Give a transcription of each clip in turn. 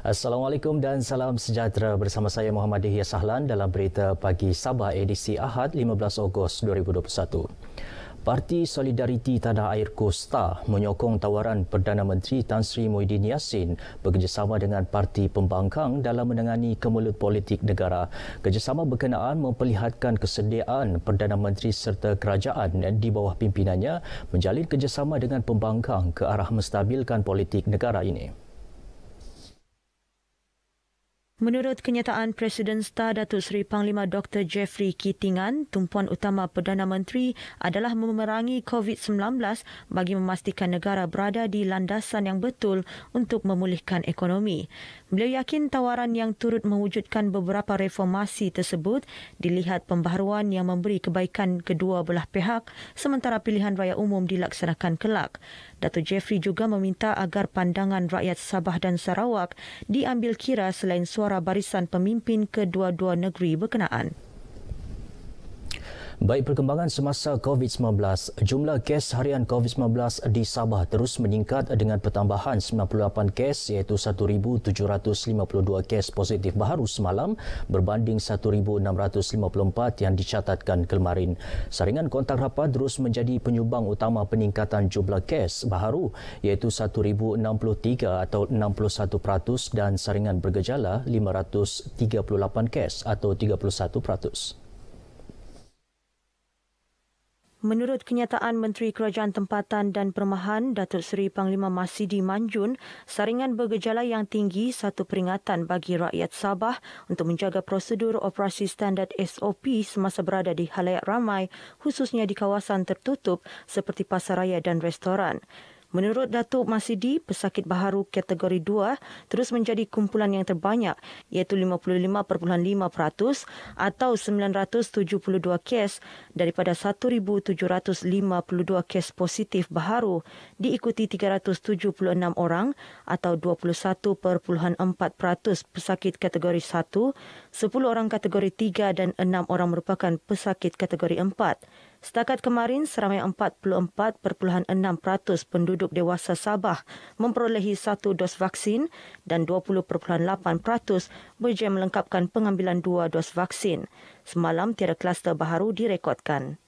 Assalamualaikum dan salam sejahtera, bersama saya Muhammad Dihya Sahlan dalam berita pagi Sabah edisi Ahad 15 Ogos 2021. Parti Solidariti Tanah Air Kosta menyokong tawaran Perdana Menteri Tan Sri Muhyiddin Yassin bekerjasama dengan parti pembangkang dalam menangani kemelut politik negara. Kerjasama berkenaan memperlihatkan kesediaan Perdana Menteri serta kerajaan di bawah pimpinannya menjalin kerjasama dengan pembangkang ke arah menstabilkan politik negara ini. Menurut kenyataan Presiden STAR Datuk Seri Panglima Dr. Jeffrey Kitingan, tumpuan utama Perdana Menteri adalah memerangi COVID-19 bagi memastikan negara berada di landasan yang betul untuk memulihkan ekonomi. Beliau yakin tawaran yang turut mewujudkan beberapa reformasi tersebut dilihat pembaharuan yang memberi kebaikan kedua belah pihak sementara pilihan raya umum dilaksanakan kelak. Datuk Jeffrey juga meminta agar pandangan rakyat Sabah dan Sarawak diambil kira selain suara barisan pemimpin kedua-dua negeri berkenaan. Baik perkembangan semasa COVID-19, jumlah kes harian COVID-19 di Sabah terus meningkat dengan pertambahan 98 kes iaitu 1,752 kes positif baharu semalam berbanding 1,654 yang dicatatkan kemarin. Saringan kontak rapat terus menjadi penyumbang utama peningkatan jumlah kes baharu iaitu 1,063 atau 61% dan saringan bergejala 538 kes atau 31%. Menurut kenyataan Menteri Kerajaan Tempatan dan Permahan Datuk Seri Panglima Masidi Manjun, saringan bergejala yang tinggi satu peringatan bagi rakyat Sabah untuk menjaga prosedur operasi standard SOP semasa berada di khalayak ramai, khususnya di kawasan tertutup seperti pasaraya dan restoran. Menurut Datuk Masidi, pesakit baharu kategori 2 terus menjadi kumpulan yang terbanyak iaitu 55.5% atau 972 kes daripada 1,752 kes positif baharu diikuti 376 orang atau 21.4% pesakit kategori 1, 10 orang kategori 3 dan 6 orang merupakan pesakit kategori 4. Setakat kemarin, seramai 44.6% penduduk dewasa Sabah memperolehi satu dos vaksin dan 20.8% berjaya melengkapkan pengambilan 2 dos vaksin. Semalam, tiada kluster baharu direkodkan.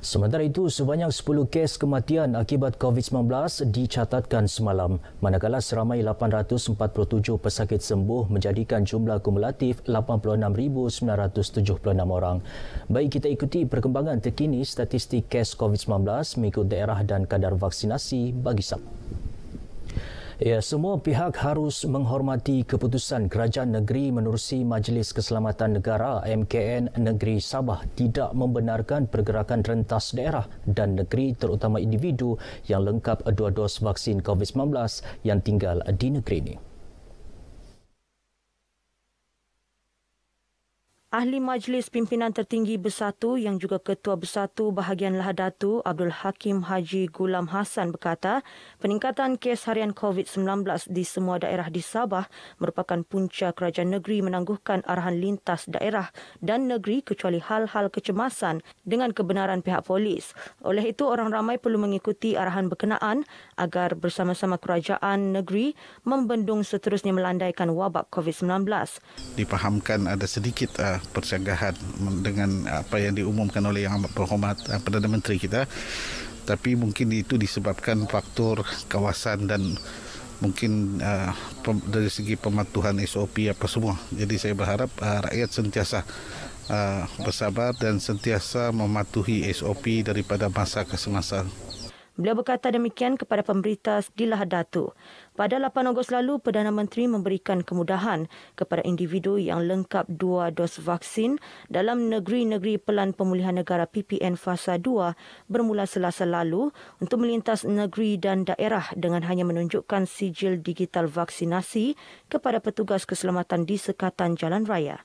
Sementara itu, sebanyak 10 kes kematian akibat COVID-19 dicatatkan semalam, manakala seramai 847 pesakit sembuh menjadikan jumlah kumulatif 86,976 orang. Baik, kita ikuti perkembangan terkini statistik kes COVID-19 mengikut daerah dan kadar vaksinasi bagi Sabah. Ya, semua pihak harus menghormati keputusan Kerajaan Negeri menerusi Majlis Keselamatan Negara MKN Negeri Sabah tidak membenarkan pergerakan rentas daerah dan negeri terutama individu yang lengkap 2 dos vaksin COVID-19 yang tinggal di negeri ini. Ahli Majlis Pimpinan Tertinggi Bersatu yang juga Ketua Bersatu Bahagian Lahad Datu Abdul Hakim Haji Gulam Hassan berkata, peningkatan kes harian COVID-19 di semua daerah di Sabah merupakan punca kerajaan negeri menangguhkan arahan lintas daerah dan negeri kecuali hal-hal kecemasan dengan kebenaran pihak polis. Oleh itu, orang ramai perlu mengikuti arahan berkenaan agar bersama-sama kerajaan negeri membendung seterusnya melandaikan wabak COVID-19. Dipahamkan ada sedikit persanggahan dengan apa yang diumumkan oleh Yang Amat Berhormat Perdana Menteri kita, tapi mungkin itu disebabkan faktor kawasan dan mungkin dari segi pematuhan SOP apa semua. Jadi saya berharap rakyat sentiasa bersabar dan sentiasa mematuhi SOP daripada masa ke semasa. Beliau berkata demikian kepada pemberita di Lahad Datu. Pada 8 Ogos lalu, Perdana Menteri memberikan kemudahan kepada individu yang lengkap 2 dos vaksin dalam negeri-negeri Pelan Pemulihan Negara PPN Fasa 2 bermula Selasa lalu untuk melintas negeri dan daerah dengan hanya menunjukkan sijil digital vaksinasi kepada petugas keselamatan di sekatan jalan raya.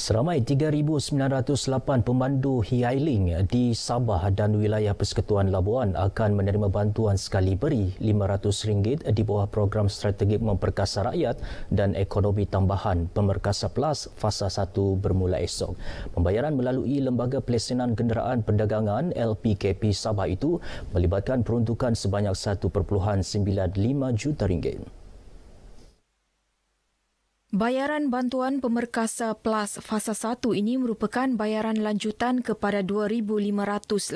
Seramai 3,908 pemandu e-hailing di Sabah dan wilayah Persekutuan Labuan akan menerima bantuan sekali beri RM500 di bawah program strategik memperkasa rakyat dan ekonomi tambahan Pemerkasa Plus Fasa 1 bermula esok. Pembayaran melalui Lembaga Pelesenan Kenderaan Perdagangan LPKP Sabah itu melibatkan peruntukan sebanyak RM1.95 juta. Bayaran bantuan Pemerkasa Plus Fasa 1 ini merupakan bayaran lanjutan kepada 2,588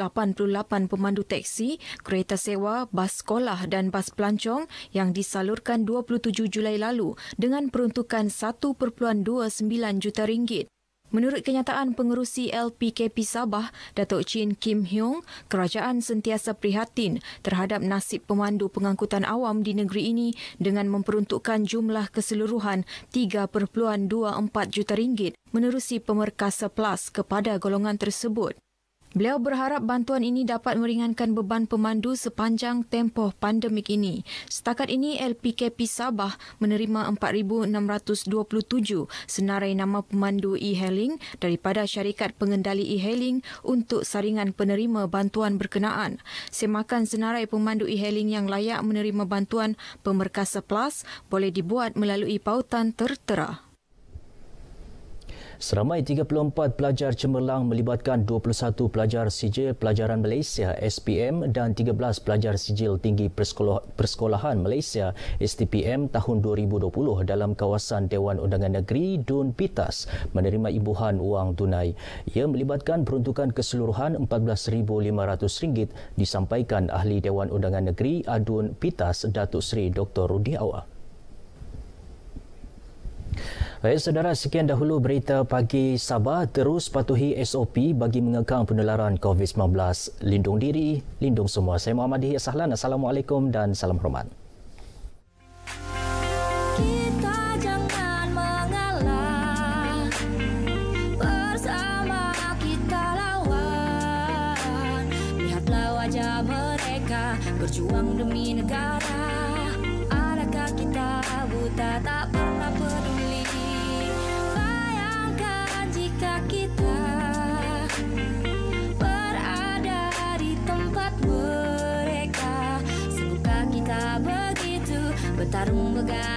pemandu teksi, kereta sewa, bas sekolah dan bas pelancong yang disalurkan 27 Julai lalu dengan peruntukan RM1.29 juta. Menurut kenyataan pengerusi LPKP Sabah, Datuk Chin Kim Hyong, kerajaan sentiasa prihatin terhadap nasib pemandu pengangkutan awam di negeri ini dengan memperuntukkan jumlah keseluruhan RM3.24 juta menerusi Pemerkasa Plus kepada golongan tersebut. Beliau berharap bantuan ini dapat meringankan beban pemandu sepanjang tempoh pandemik ini. Setakat ini, LPKP Sabah menerima 4,627 senarai nama pemandu e-hailing daripada syarikat pengendali e-hailing untuk saringan penerima bantuan berkenaan. Semakan senarai pemandu e-hailing yang layak menerima bantuan Pemerkasa Plus boleh dibuat melalui pautan tertera. Seramai 34 pelajar cemerlang melibatkan 21 pelajar sijil pelajaran Malaysia SPM dan 13 pelajar sijil tinggi persekolahan Malaysia STPM tahun 2020 dalam kawasan Dewan Undangan Negeri Dun Pitas menerima imbuhan wang tunai. Ia melibatkan peruntukan keseluruhan RM14,500 disampaikan Ahli Dewan Undangan Negeri Adun Pitas Datuk Seri Dr. Rudi Awang. Baik, saudara, sekian dahulu berita pagi Sabah. Terus patuhi SOP bagi mengekang penularan COVID-19. Lindung diri, lindung semua. Saya Muhammad Dihya Sahlan. Assalamualaikum dan salam hormat. Kita jangan mengalah, bersama kita lawan. Lihatlah wajah mereka berjuang demi negara. Adakah kita buta tak pernah peduli? Bayangkan jika kita berada di tempat mereka. Sanggup kita begitu bertarung begal.